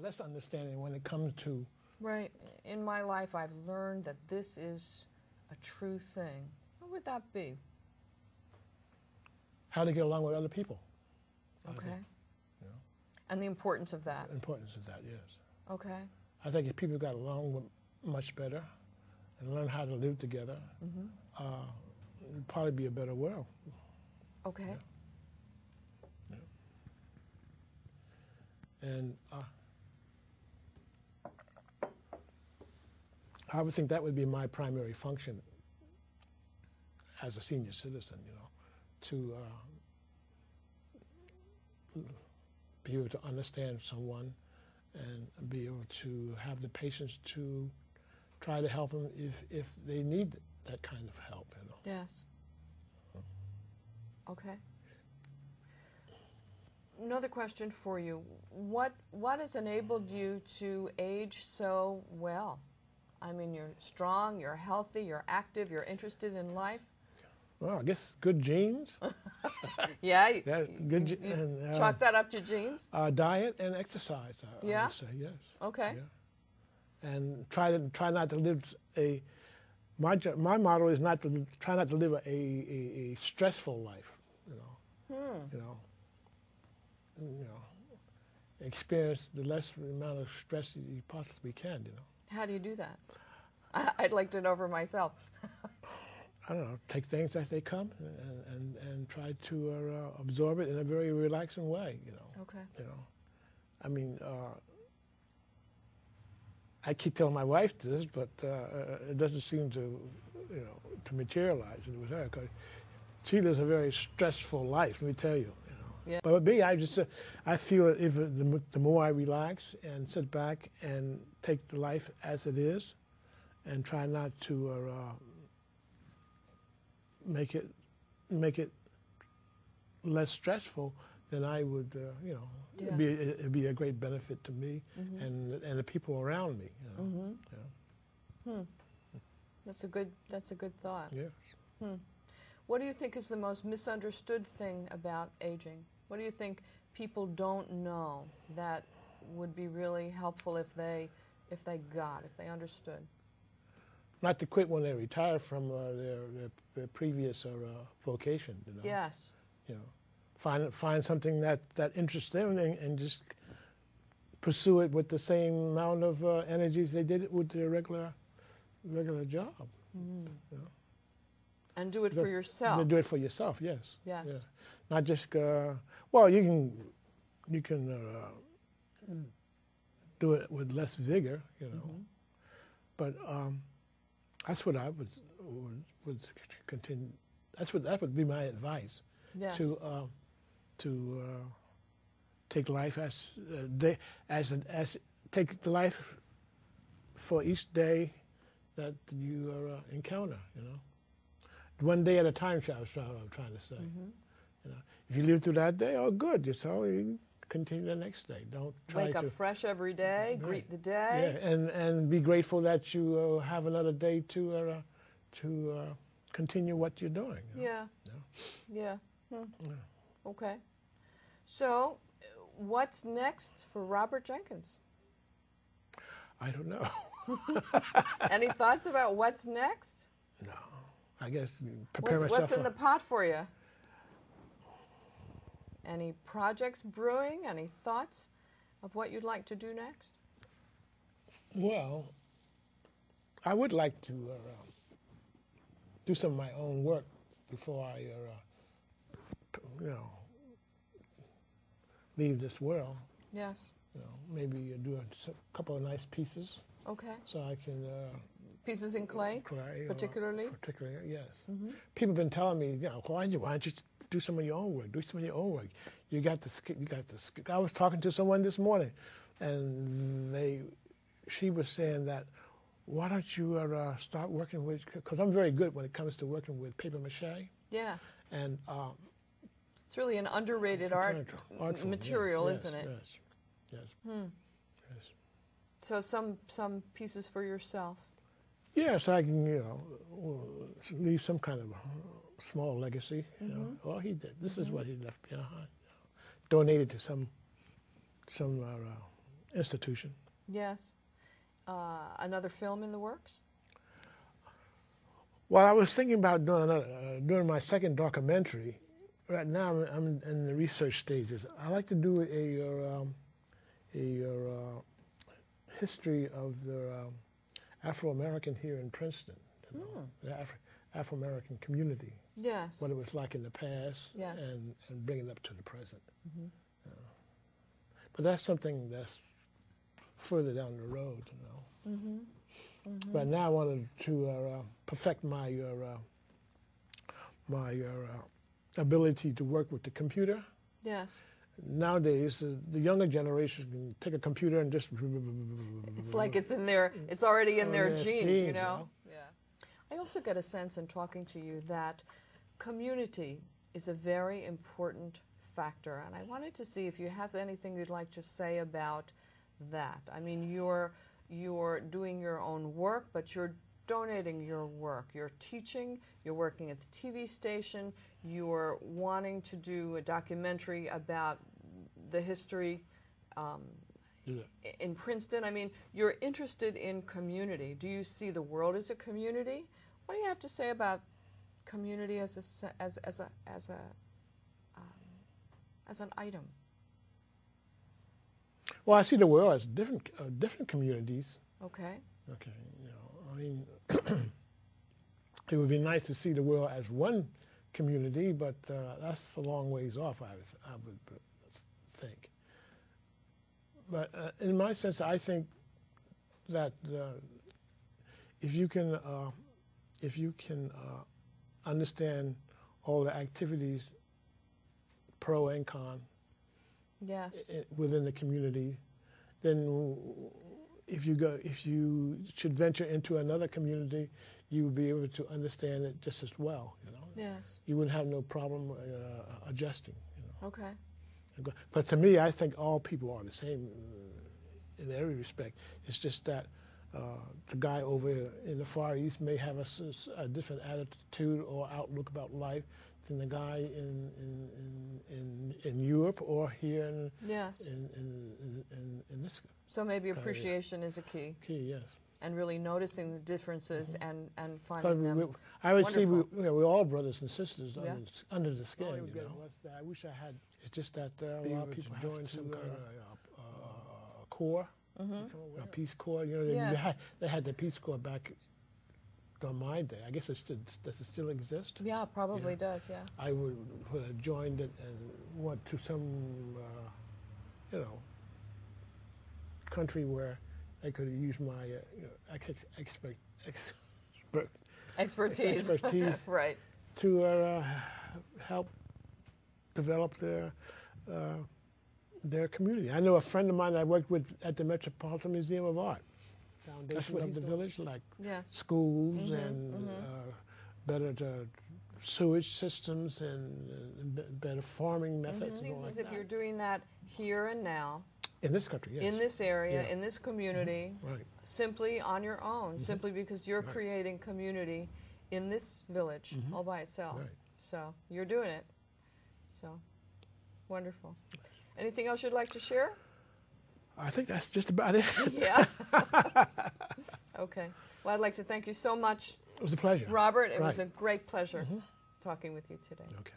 less understanding when it comes to... Right. In my life, I've learned that this is a true thing. What would that be? How to get along with other people. Okay. You know, and the importance of that. the importance of that, yes. Okay. I think if people got along much better and learn how to live together, it'd probably be a better world. Okay. Yeah. Yeah. And I would think that would be my primary function as a senior citizen, you know, to be able to understand someone and be able to have the patience to try to help them if they need that kind of help, you know. Yes. Okay. Another question for you. What has enabled you to age so well? I mean, you're strong, you're healthy, you're active, you're interested in life. Well, I guess good genes. Yeah, good. You chalk that up to genes? Diet and exercise. I would say yes. Okay. Yeah. And try not to live a. My motto is try not to live a stressful life. You know. You know. Experience the less amount of stress that you possibly can. You know. How do you do that? I'd like to know for myself. I don't know, take things as they come and try to absorb it in a very relaxing way, you know. Okay. You know, I mean, I keep telling my wife this, but it doesn't seem to, you know, to materialize with her, because she lives a very stressful life, let me tell you. Yeah. But with me, I feel that if the more I relax and sit back and take the life as it is, and try not to make it less stressful, then I would, you know, it'd be a great benefit to me and the people around me. You know. Yeah. That's a good thought. Yes. What do you think is the most misunderstood thing about aging? What do you think people don't know that would be really helpful if they understood? Not to quit when they retire from their previous vocation. You know? Yes. You know, find something that interests them and just pursue it with the same amount of energies they did it with their regular job. You know? And do it for yourself. Do it for yourself. Yes. Yes. Yeah. Not just well, you can do it with less vigor. You know, but. That's what I would continue. That would be my advice. Yes. To take life take the life for each day that you encounter. You know, one day at a time. I'm trying to say. You know, if you live through that day, oh, good. You continue the next day. Don't try wake up fresh every day. Greet the day. Yeah, and be grateful that you have another day to continue what you're doing. You know? Yeah. Okay. So, what's next for Robert Jenkins? I don't know. Any thoughts about what's next? No. I guess prepare myself. What's in the pot for you? Any projects brewing? Any thoughts of what you'd like to do next? Well, I would like to do some of my own work before I, you know, leave this world. Yes. You know, maybe do a couple of nice pieces. Okay. So I can. Pieces in clay, particularly. Particularly, yes. People have been telling me, you know, why don't you do some of your own work? Do some of your own work. You got the skill. I was talking to someone this morning, and she was saying that, why don't you start working with? Because I'm very good when it comes to working with paper mache. Yes. And it's really an underrated art material, yes, isn't it? Yes. Yes. So some pieces for yourself. Yes, I can, you know, leave some kind of small legacy. You know, well, he did. This is what he left behind. You know. Donated to some institution. Yes. Another film in the works? Well, I was thinking about doing my second documentary. Right now, I'm in the research stages. I like to do a history of the Afro-American here in Princeton, you know, the Afro-American community. Yes. What it was like in the past, yes. and bring it up to the present. But that's something that's further down the road, you know. But now I wanted to perfect my ability to work with the computer. Yes. Nowadays, the younger generation can take a computer and just... It's like it's in their, it's already in their genes, you know? Yeah. I also get a sense in talking to you that community is a very important factor, and I wanted to see if you have anything you'd like to say about that. I mean, you're doing your own work, but you're donating your work. You're teaching, you're working at the TV station, you're wanting to do a documentary about the history in Princeton. I mean, you're interested in community. Do you see the world as a community? What do you have to say about community as an item? Well, I see the world as different communities. Okay. Okay, you know, I mean, it would be nice to see the world as one community, but that's a long ways off, I would think. But in my sense, I think that if you can understand all the activities, pro and con, yes, within the community, then if you should venture into another community, you would be able to understand it just as well. You know. Yes. You wouldn't have no problem adjusting. You know. Okay. But to me, I think all people are the same in every respect. It's just that the guy over in the Far East may have a different attitude or outlook about life than the guy in Europe or here in yes. in this. So maybe appreciation is a key. Key, yes. And really noticing the differences and finding them. I would wonderful. say we're all brothers and sisters under the skin. Oh, you know? I wish I had. It's just that a lot of people join some kind of corps, a Peace Corps. You know, yes. they had the Peace Corps back on my day. I guess does it still exist? Yeah, probably does. Yeah. I would have joined it and went to some, you know, country where I could use my expertise right. to help develop their community. I know a friend of mine I worked with at the Metropolitan Museum of Art, foundation of the village, like yes. schools and better sewage systems and better farming methods. It seems as if you're doing that here and now. In this country, yes. In this area, in this community, right. Simply on your own, simply because you're creating community in this village all by itself. Right. So you're doing it. So wonderful. Anything else you'd like to share? I think that's just about it. Yeah. Okay. Well, I'd like to thank you so much. It was a pleasure. Robert, it was a great pleasure talking with you today. Okay.